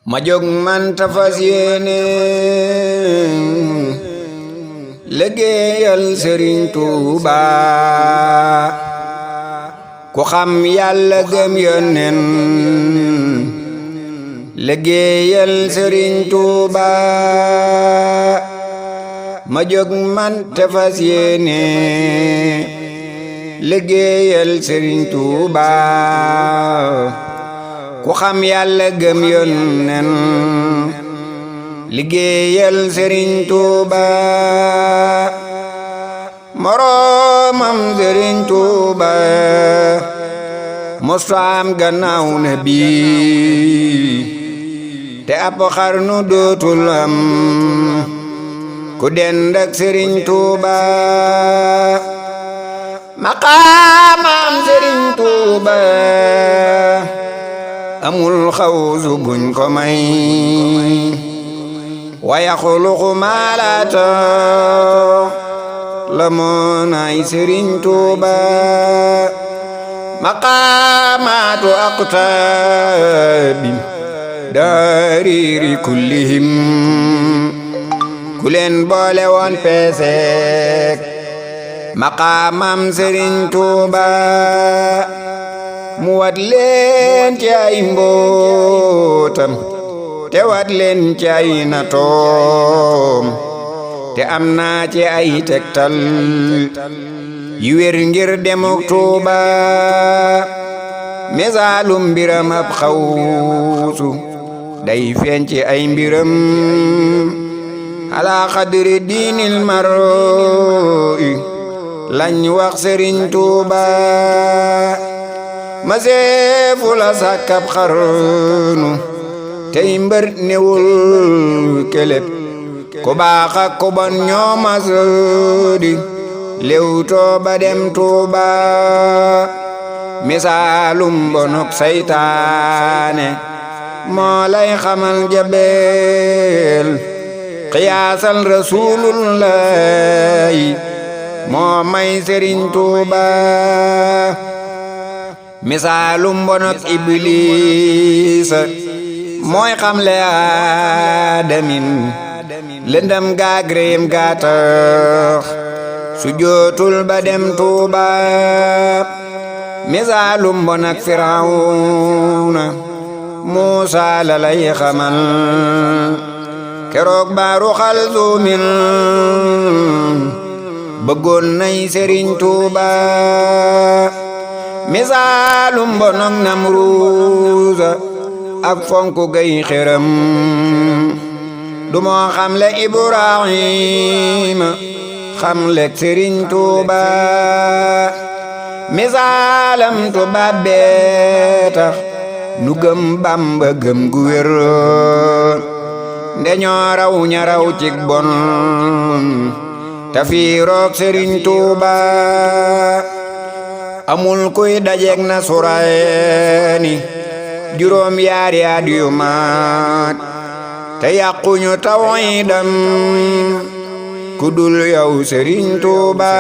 ma jóg man ta fas yéene liggéeyal Sëriñ Tuuba ku xam Yàlla gëm Yónneen liggéeyal Sëriñ Tuuba ma jóg man ta fas yéene liggéeyal Sëriñ Tuuba ku xam Yàlla gëm Yónneen liggéeyal Sëriñ Tuuba moroomam Sëriñ Tuuba mustaam gannaaw Nabi te ab xarnu dootul am ku dend ak Sëriñ Tuuba maqaamam Sëriñ Tuuba amul xawsu buñ ko may wa yaxluqu maa laa ta'lamuun ay Sëriñ Tuuba maqaamaatu aqtaabi daariiri kullihim ku leen boole woon peeseek maqaamam Sëriñ Tuuba mu wat leen ci ay mbootam te wat leen ci ay natoom te am naa ci ay tegtal yu wér ngir demuk Tuuba misaalum mbiram ab xawsu day feeñ ci ay mbiram ala xadri diinil mar'i lañ wax Sëriñ Tuuba ma seefu la sàkkab xarnu tey mbër newul keleb ku baax ak ku bon ñoo mas di Leewtoo ba dem Tuuba misaalum bonuk saytaane moo lay xamal jabeel qiyaasal rasuulullahi moo may Sëriñ Tuuba misaalum bonok ibliisa mooy xamle aadamin lëndëm gaag réem gaa tax su jootul ba dem Tuuba misaalum bonok firawna Muusa la lay xamal keroog baaru xalsuumin bëggoon nay Sëriñ Tuuba misaalum bonok Namruusa ak fonku gay xeram du moo xamle Ibrahima xamle Sëriñ Tuuba misaalam tubaab bee tax nu gëm Bamba gëm gu wér nde ñoo raw ña raw cig bon ta fii roog Sëriñ Tuuba amul kuy dajeek na suraani juróom yaari at yu maat te yàquñu tawhidam ku dul yow Sëriñ Tuuba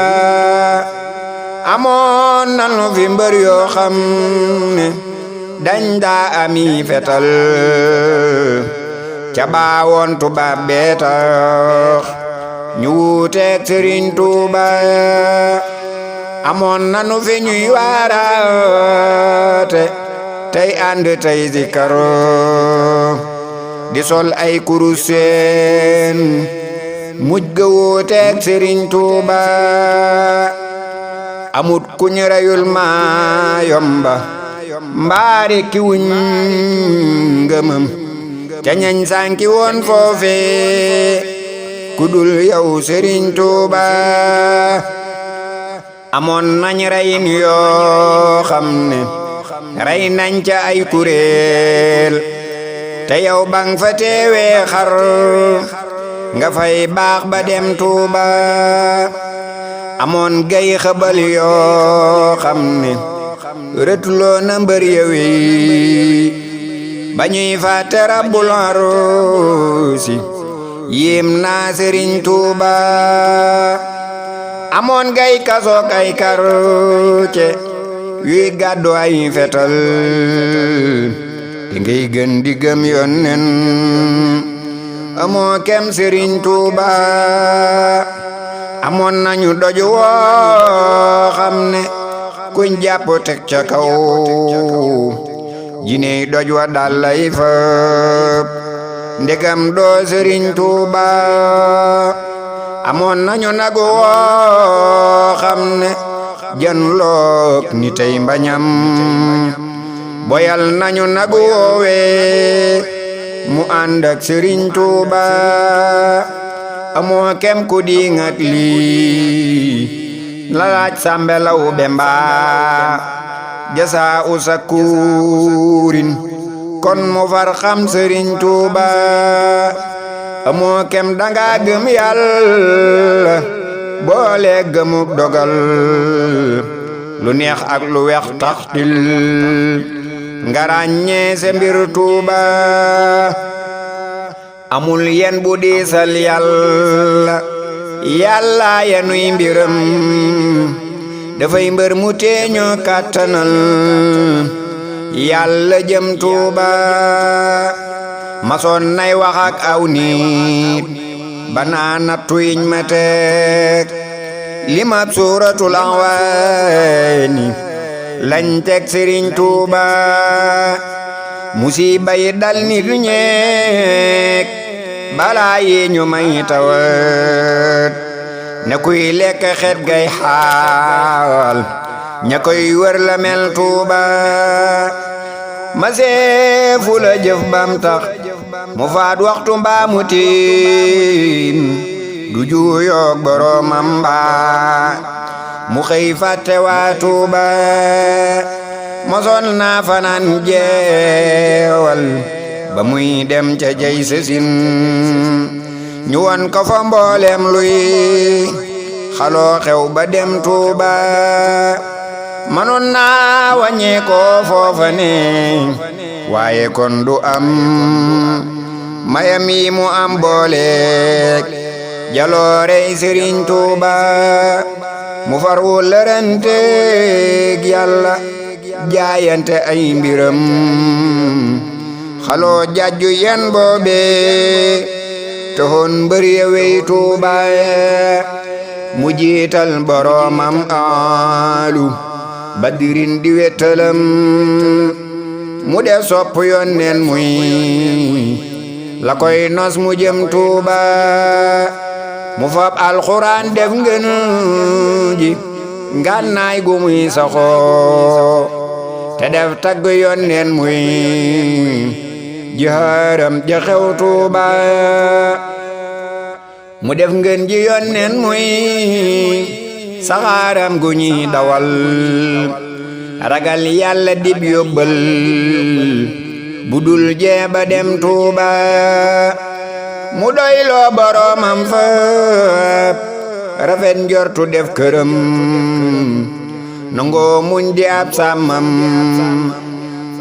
amoon nanu fi mbër yoo xam ne dañ daa ami fetal ca baawoon tubaab bee tax ñu wuuteek Sëriñ Tuuba amoon nanu fi ñuy waaraate tey ànd tey zikar di sol ay kuruseen muj ga wuuteek Sëriñ Tuuba amut ku ñu reyul maa yomba mbaare ki wuñ ngëmëm ca ñañ sànki woon foofe ku dul yow Sëriñ Tuuba amoon nañ reyin yoo xam ne rey nañ ca ay kuréel te yow bang fa teewee xar nga fay baax ba dem Tuuba amoon gay xëbal yoo xam ne rëtuloo na mbër yewi ba ñuy fàtte Rabbul Arusi yéem naa Sëriñ Tuuba amoon gay kasook ay karce yuy gàddu ay fetal te ngay gën di gëm yonnen amoo kem Sëriñ Tuuba amoon nañu doj woo xam ne kuñ jàpp teg ca kaw jiney doj wa dal lay fab ndegam doo Sëriñ Tuuba amoon nañu nag woo xam ne jan look ni tey mbañam boyal nañu nag woowe mu ànd ak Sëriñ Tuuba amoo kem ku diŋat lii la laaj Sàmbe Lawbe mbaa jasa usakurin kon mu far xam Sëriñ Tuuba amoo kem danga gëm Yàlla boole gëmuk dogal lu neex ak lu weex taxtil nga ràññee sa mbir Tuuba amul yen bu diisal Yàlla Yàlla yenuy mbiram dafay mbër mu teeñoo kàttanal Yàlla jëm Tuuba masoon nay wax ak aw nit banaana tuyiñ ma teg limab suuratul Ahwaani lañ teg Sëriñ Tuuba musiba yi dal nit ñeek balaa yi ñu may tawat ne kuy lekk xet gay xaal ña koy wër la mel Tuuba ma seefu la jëf bam tax mu faat waxtu mbaa mu tiim du juuyoog boroomam mbaa mu xëy fàtte waa Tuuba mosoon naa fanaan jeewal ba muy dem ca jey sësin ñu won ko fa mboolem luy xaloo xew ba dem Tuuba manoon naa wàññee ko foofa ne waaye kon du am mayam yi mu am booleek jaloorey Sëriñ Tuuba mu far wu lëranteeg Yàlla jaayante ay mbiram xaloo jajju yen boobe toxoon mbër ya wey Tuuba mu jiital boroomam aalu badirin di wettalam mu def sopp yonneen muy la koy nos mu jëm Tuuba mu fab alxuraan def ngeen ji ngànnaay gu muy saxoo te def tagg yonneen muy jihaaram ja xew Tuuba mu def ngeen ji yonneen muy saxaaram gu ñuy dawal ragal Yàlla dib yóbbal budul jeeba dem Tuuba mu doyloo boroomam fa rafet njortu def këram nangoo muñ di ab sàmmam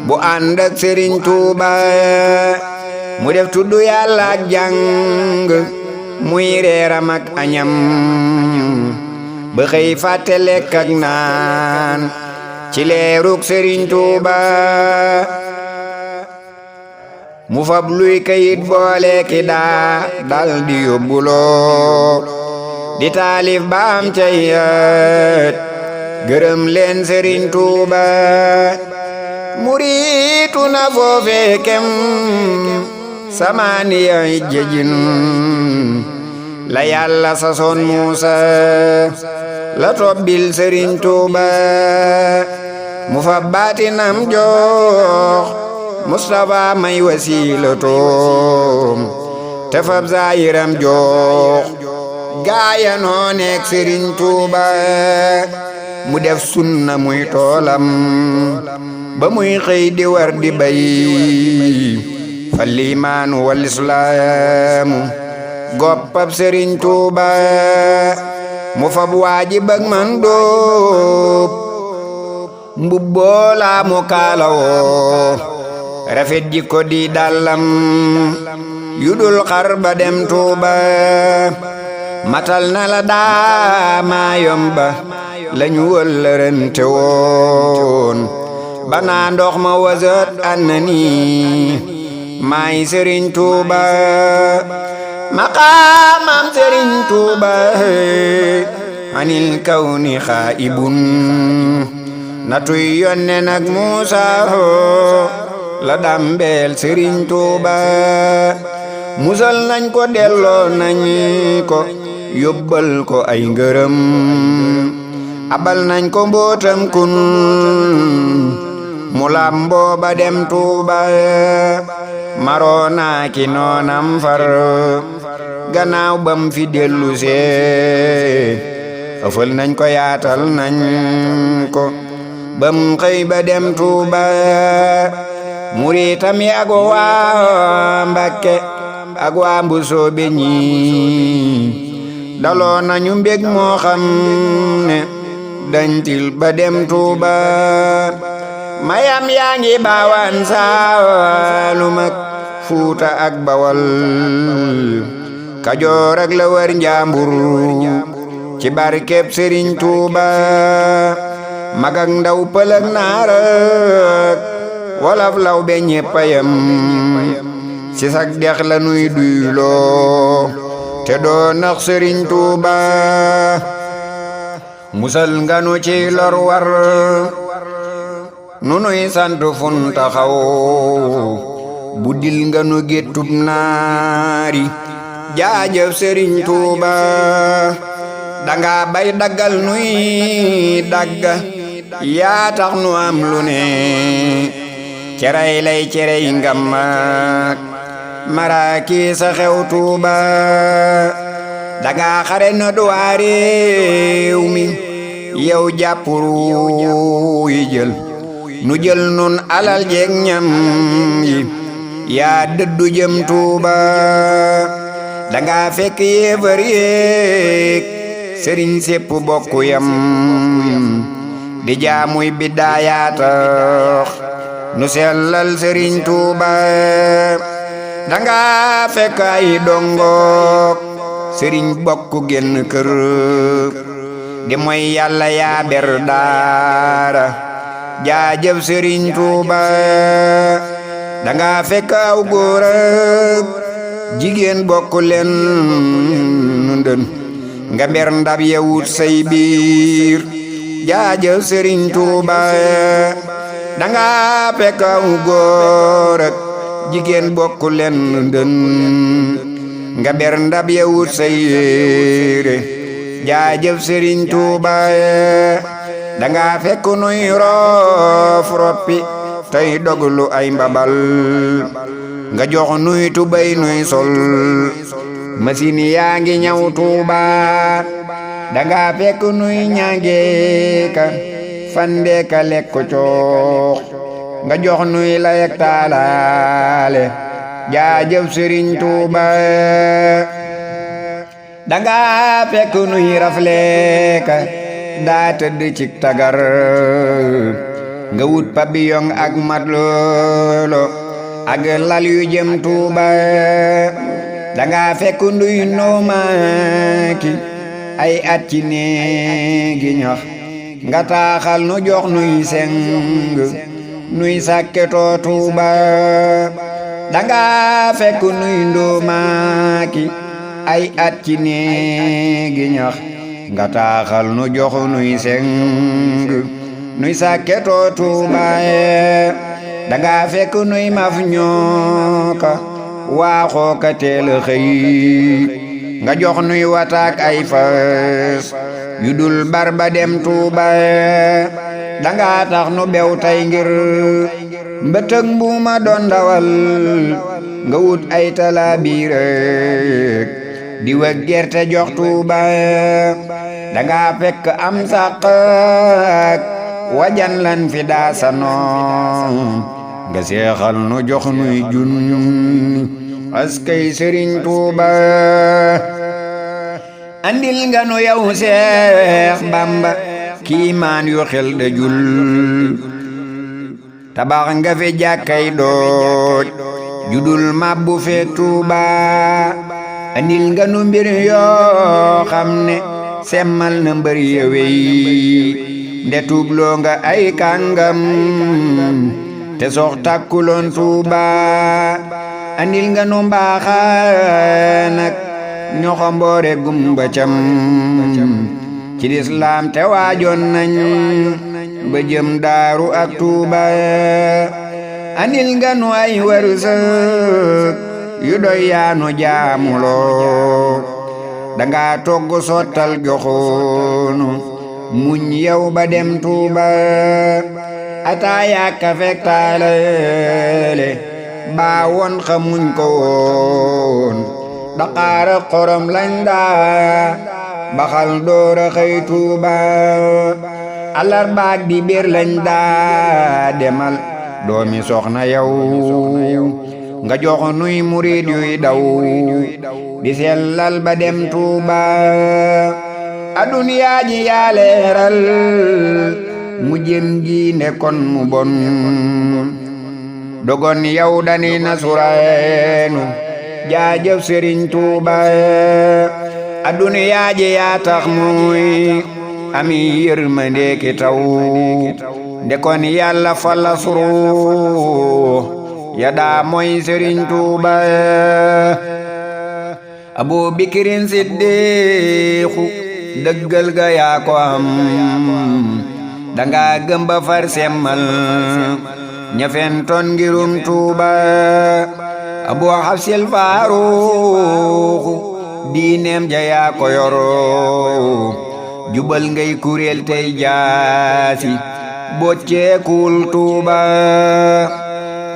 bu ànd ak Sëriñ Tuuba mu def tuddu Yàlla ak jàng muy reeram ak añam ba xëy fàtte lekk ak naan ci leeruk Sëriñ Tuuba mu fab luy kayit boole ki daa dal di yóbbuloo di taalif ba am cayat gërëm leen Sëriñ Tuuba muriitu na foofe kem samaaniya jejin la Yàlla sasoon Muusa la tobbil Sëriñ Tuuba mu fab baatinam jox Mustafa may wasiilatoom te fab zaayiram jox gaaya noo nekk Sëriñ Tuuba mu def sunna muy toolam ba muy xëy di war di bay fal iimaanu wal islaamu goppab Sëriñ Tuuba mu fab waaji bëgg man dóob mbubboo laa mu kaalawoo rafet jikko di dallam yudul xar ba dem Tuuba matal na la daa maayom ba lañu wëllërante woon banaa ndox ma wasat annani maay Sëriñ Tuuba maqaamam Sëriñ Tuuba anil kawni xaa'ibun natuy yonne nag Muusa la dambeel Sëriñ Tuuba musal nañ ko delloo nañ ko yóbbal ko ay ngërëm abal nañ ko mbootam kun mu lamboo ba dem Tuuba maroona ki noonam far gannaaw bam fi dellu see ëfal nañ ko yaatal nañ ko bam xëy ba dem Tuuba muritam yi ak waa Mbàkke ak waa Mbusoobe ñi daloo nañu mbég moo xam ne dañtil ba dem Tuuba mayam yaa ngi baawaan Saalum ak Fuuta ak Bawal Kajoor ak la wër Njaambur ci barkeb Sëriñ Tuuba mag ak ndaw pël ak naar ak wolof law be ñeppayam ci sak dex la nuy duyloo te doo nax Sëriñ Tuuba musal nga nu ci lor war nu nuy sant fun taxaw buddil nga nu géttub naari jaajëf Sëriñ Tuuba danga bay daggal nuy dagga yaa tax nu am lu ne cerey lay cerey ngammak maraaki sa xew Tuuba danga xare na duwaa réew mi yow jàppuru yi jël nu jël nun alal jeeg ñam yi yaa dëddu jëm Tuuba danga fekk yéefar yéeg sëriñ sépp bokku yam di jaamuy biddaa yaa tax nu sellal Sëriñ Tuuba danga fekk ay dongook sëriñ bokku genn kër di mooy Yàlla yaa ber daara jaajëf Sëriñ Tuuba danga fekk aw góor ak jigéen bokku leen ndën nga ber ndab yewut say biir jaajëf Sëriñ Tuuba danga fekk aw góor ak jigéen bokku leen ndën nga ber ndab yewut say yéere jaajëf Sëriñ Tuuba danga fekk nuy roof roppi tey doglu ay mbabal nga jox nuy tubay nuy sol machine yaa ngi ñaw Tuuba danga fekk nuy ñange ka fande ka lekk coox nga jox nuy layak taalaale jaajëf Sëriñ Tuuba danga fekk nuy rafle ka daa tëdd ci tagar nga wut pabiyong ak matloolo ak lal yu jëm Tuuba danga fekk nduy noomaaki ay at ci néegi ñax nga taaxal nu jox nuy seng nuy sàkketoo Tuuba danga fekk nuy ndoomaaki ay at ci néegi ñax nga taaxal nu jox nuy seng nuy sàkketoo Tuuba danga fekk nuy maf ñooka waaxoo ka teel a xëy nga jox nuy wataak ay fas yu dul bar ba dem Tuuba danga tax nu bew tay ngir mbëtëg mbuuma doon ndawal nga wut ay talaabiir di wëg gerte jox Tuuba danga fekk am sàq ak wajan lan fi daasanoo nga seexal nu jox nuy junni askay Sëriñ Tuuba andil nga nu yow Seex Bamba kiimaan yu xel dajul tabax nga fi jàkkay dooj judul mabbu feek Tuuba andil nga nu mbir yoo xam ne semmal na mbër yewey nde tuubloo nga ay kàngam te sox takkuloon Tuuba andil nga nu mbaaxaan ak ñoxo mboore gumba cam ci lislaam te waajoon nañ ba jëm daaru ak Tuuba andil nga nu ay wërsëg yu doy yaanu jaamuloo danga togg sottal joxoonu muñ yow ba dem Tuuba ataaya kafe taaleele baa woon xamuñ ko woon daqaara xorom lañ daa baxal doora xëy Tuuba alarbaak di bir lañ daa demal doomi soxna yow nga jox nuy murid yuy daw di sellal ba dem Tuuba aduniyaa ji yaa leeral mu jëm gi nekkoon mu bon dogon yow dani na sureenu jaajëf Sëriñ Tuuba aduniyaa ji yaa tax muy ami yërmande ki taw ndekon yàlla fala suru ya daa mooy Sëriñ Tuuba Abu Bikirin Siddiqu dëggal ga yaa ko am danga gëmba far semmal ñafentoon ngirum Tuuba Abu Hafsil Faaruqu diineem ja yaa ko yoro jubal ngay kuréel tey jaasi bocceekul Tuuba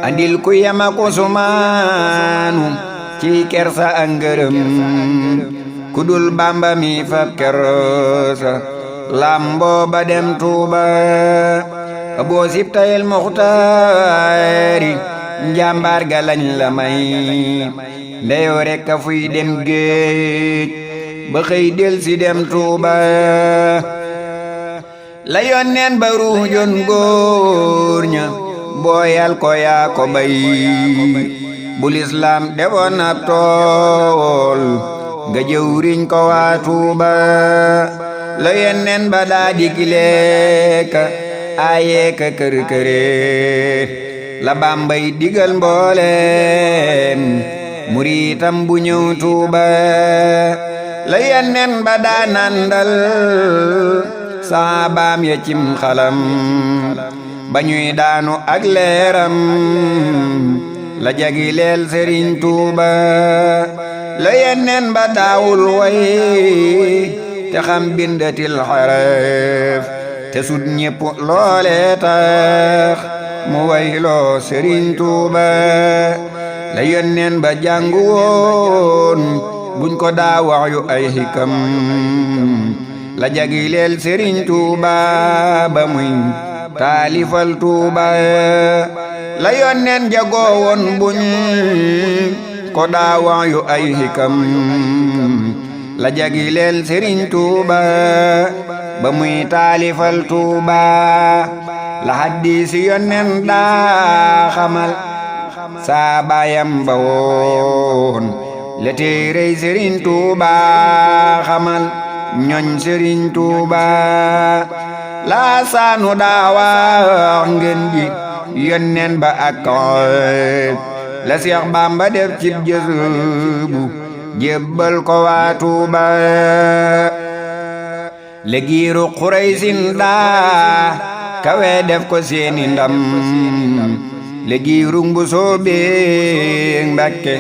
andil ku yema ko sumaanu ci kersa ak ngërëm kudul Bamba mi fab kersa lambo ba dem Tuuba Aboo Sibtayil Muxtaari njàmbaar ga lañ la may ndeyo rekk a fuy dem géej ba xëy del si dem Tuuba la yonneen ba ruujoon góor ña booyal ko yaa ko bay bu lislaam defoon ab tool nga jëwriñ ko waa Tuuba la yonneen ba daa digileeka ayeeka kër këre la Bambay digal mbooleem muriitam bu ñëw Tuuba la yonneen ba daa nandal saabaam ya cim xalam ba ñuy daanu ak leeram la jagileel Sëriñ Tuuba la yonneen ba daawul way te xam bindatil xaraf te sut ñépp loole tax mu wayloo Sëriñ Tuuba la yonneen ba jàngu woon buñ ko daa wax yu ay xikam la jagileel Sëriñ Tuuba ba muy taalifal Tuuba la yonneen jagoo woon buñ ko daa wax yu ay xikam la jagileel Sëriñ Tuuba ba muy taalifal Tuuba la hadiisi yonneen daa xamal saa baayam ba woon la téerey Sëriñ Tuuba xamal ñoñ Sëriñ Tuuba la saanu daa wax ngeen ji yonneen ba ak la Seex Bamba def cib jësbu jébbal ko waa Tuuba le giiru Quraysin daa kawe def ko seeni ndam le giiru Mbusoobe Mbakke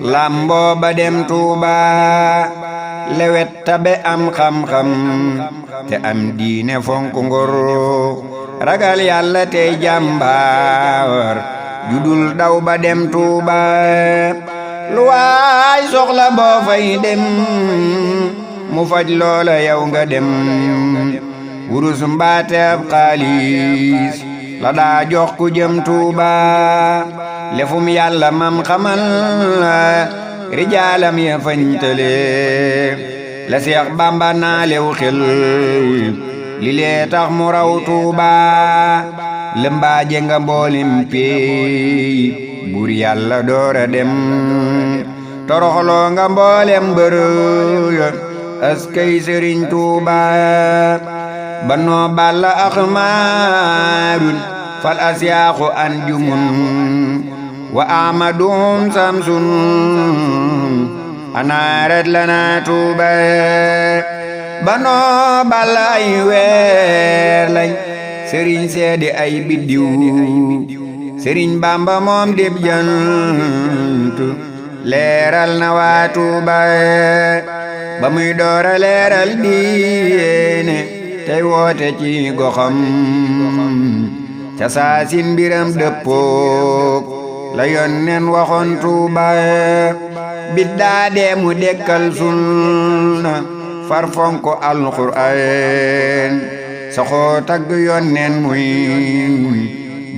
lambo ba dem Tuuba lewet tabe am xam-xam te am diine fonk ngor ragal Yàlla tey jàmbaar judul daw ba dem Tuuba lu waay soxla boo fay dem mu faj loola yow nga dem wurus mbaate ab xaalis la daa jox ku jëm Tuuba lefum Yàlla mam xamal rijaalam ya fañtale la Seex Bamba naa lew xel li lee tax mu raw Tuuba lëmbaaje nga mboolim peey bur Yàlla doora dem toroxloo nga mboolem bërëya askay Sëriñ Tuuba banoo balla axmaarun fal asyaaxu anjumun wa amadum samsun anaarat lana tuuba banoo balla ay weer lañ sëriñ seede ay biddiw sëriñ bamba moom dib jant leeral na waa tuuba ba muy doora leeral diine tey woote ci goxam ca saasin mbiram dëppook la yonnen waxoon tuuba biddaa dee mu dekkal sunna far fonko alquraan saxoo tagg yonnen muy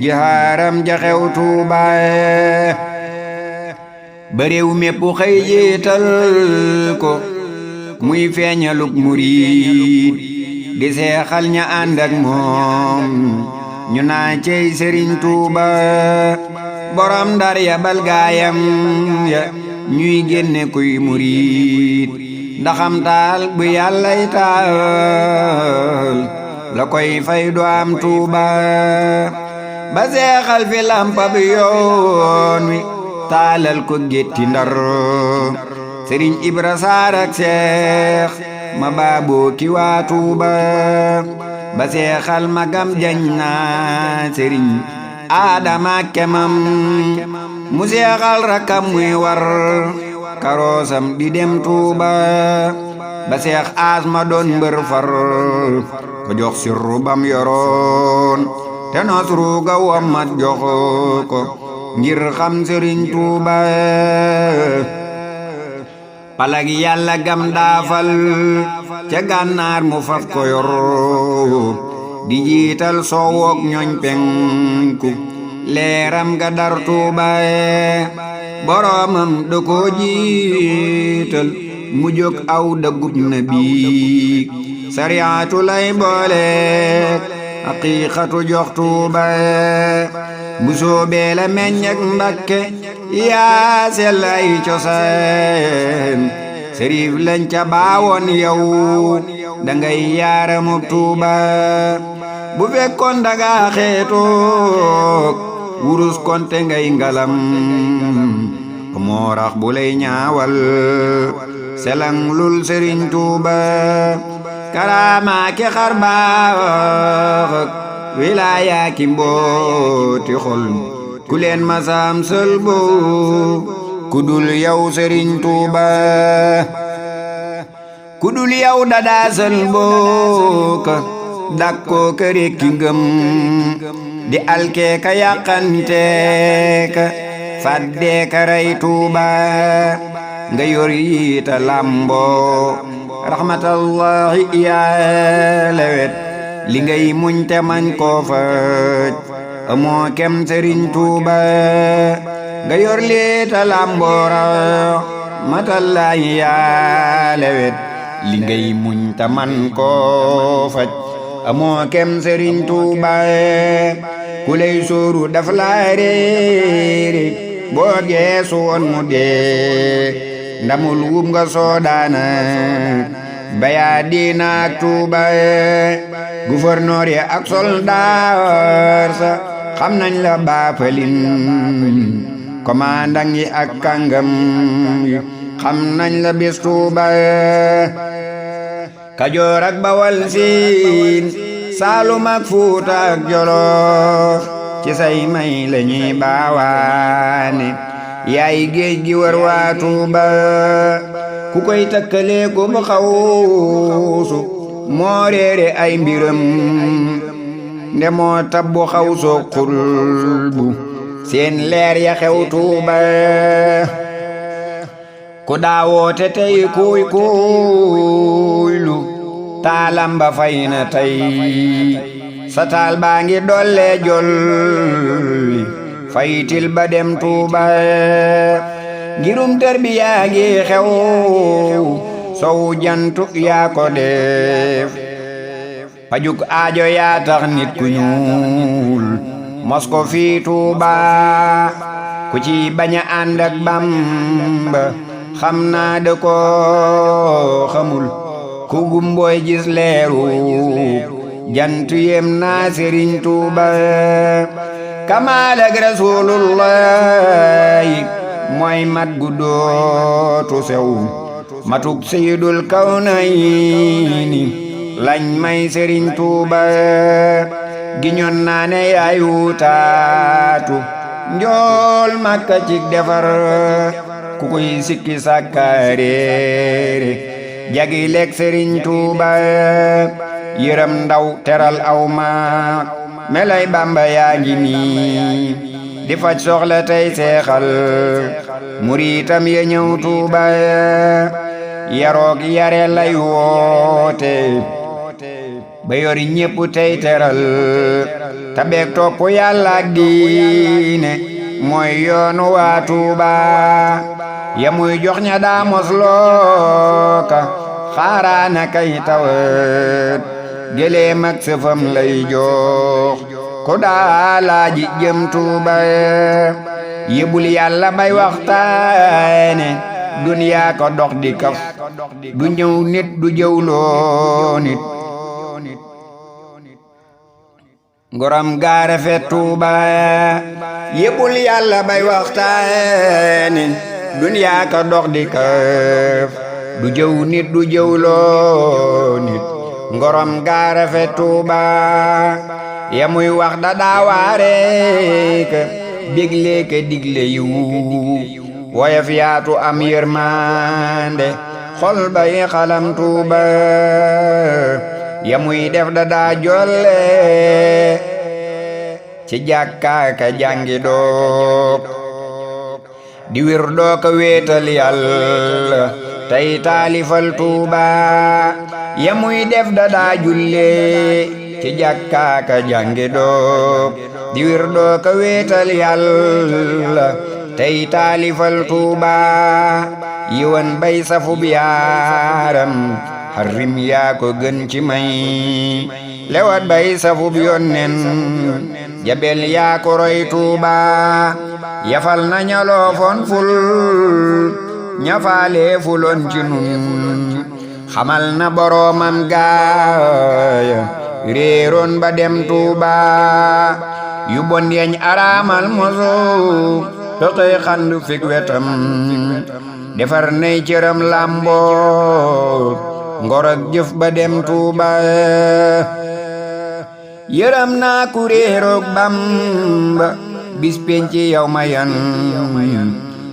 jihaaram jaxew tuuba ba réew mépp xëy jiital ko muy feeñaluk murid di seexal ña ànd ak moom ñu naa cey sëriñ tuuba borom ndar ya bal gaayam ya ñuy génne kuy murid ndaxam taal bu yàllay taal la koy fay du am tuuba ba seexal fi lampa bi yoon wi taalal ko gétti ndar sëriñ ibra saar ak seex ma baaboo ki waa tuuba ba seexal magam jañ naa sëriñ aadama kemam mu seexal rakkam muy war karoosam di dem tuuba ba seex aas ma doon mbër far ko jox sirru bam yoroon te nasru ga wammat jox ko ngir xam sëriñ tuuba palag yàlla gam daafal ca gànnaar mu faf ko yor di jiital soowook ñooñ penku leeram ga dar tuuba boroomam da ko jiital mu jóg aw dëggub na biig sariyaatu lay booleek haqiiqatu jox tuuba bu soobee la meññek mbakke yaa sell ay cosaan sëriif lañ ca baawoon yow dangay yaaramub tuuba bu fekkoon daga xeetook wurus konte ngay ngalam moo rax bu lay ñaawal selang lul sëriñ tuuba karaama ke xar baax wilaaya ki mbooti xol ku leen masaam sëlbo ku dul yow sëriñ tuuba ku dul yow dadaa sëlbo ka dakkoo ka rekki ngëm di alkee ka yàqantee ka faddee ka rey tuuba nga yor yiita lamboo rahmatallahi yaa lewet li ngay muñ te mañ koo faj amoo kem sëriñ tuuba nga yor liita lamboo rahmatallahi yaa lewet li ngay muñ te man koo faj amoo kem sëriñ tuuba ku lay sóoru daf laa réere boo geesu woon mu dee ndamul wum nga soodaana bayaa diinaak tuuba gouverneur ya ak soldaar sa xam nañ la baafalin commandant yi ak kàngam yi xam nañ la bis tuuba kajoor ak bawal siin saalum ak fuuta ak jolof ci say may la ñuy baawaane yaay géej gi war waa tuuba ku koy takkalee ko ba xawsu moo réere ay mbiram nde moo tabbu xawsoo xulbu seen leer ya xew tuuba ku daawoote tey kuy kuylu taalam ba fay na tey sa taal baa ngi dolle jolli faytil ba dem tuuba ngirum tarbiya gi xew sow jantu yaa ko def pajuk aajo yaa tax nit ku ñuul mos ko fii tuuba ku ci baña ànd ak Bamba xam naa da ko xamul ku gumbooy gis leeru jant yem naa Sëriñ Tuuba kamaal ak Rasulullahi mooy mat gu dootu sew matuk Sayyidul Kawnayni lañ may Sëriñ Tuuba giñoon naa ne yaay wutaatu njool Makka cig defar ku koy sikki sàkkaareere jagi lekk Sëriñ Tuuba yërëm ndaw teral aw maak melay Bamba yaa ngi nii di faj soxla tey seexal muriitam ya ñëw Tuuba yaroog yare lay woote ba yori ñépp tey teral tabeek topp Yàlla ak diine mooy yoonu waa Tuuba ya muy jox ña daa mos looka xaaraana kay tawat gëléem ak sëfam lay jox ko daa laaji jëm Tuuba yebul Yàlla bay waxtaane duniyaa ko dox di kaf du ñëw nit du jëwloo nit ngoram gaara fet Tuuba yebul Yàlla bay waxtaane duniyaa ko dox di kaf du jëw nit du jëwloo nit ngorom gaara fet Tuuba ya muy wax da daawaare ka bégle ka digle yiw woyof yaatu am yërmande xol bay xalam Tuuba ya muy def da daa jolle ci jàkka ka jàngi doog di wir doo ka wéetal Yàlla tey taalifal Tuuba ya muy def da daa julle ci jàkka ka jàngi doog di wir doo ka wéetal Yàlla tey taalifal Tuuba yiwan bay safub yaaram xarrim yaa ko gën ci may lewat bay safub yonnen jabel yaa ko roy Tuuba yafal na ñaloofoon ful ñafaale fuloon ci nun xamal na boroomam gaaya réeroon ba dem Tuuba yu bon yeñ araamal moso toxey xandu fik wetam defar nay cëram làmboo ngor ak jëf ba dem Tuuba yëram naa ku réeroog Bamba bis penci yow ma yan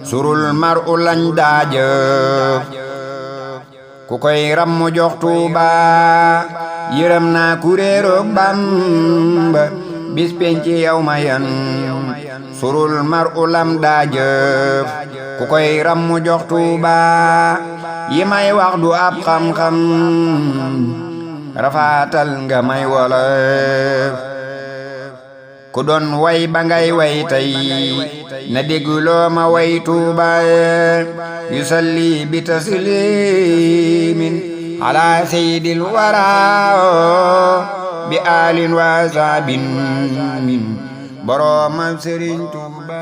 surul mar u lañ daajëf ku koy rammu jox Tuuba yëram naa ku réeroog Bamba bis penci yow ma yan surul mar u lam daajëf ku koy rammu jox Tuuba yi may wax du ab xam-xam rafaatal nga may wolof ku doon way ba ngay way tey na dégguloo ma way Tuuba yusalli bi taslimin ala sayyidil wara bi alin wa saabin boroomam Sëriñ Tuuba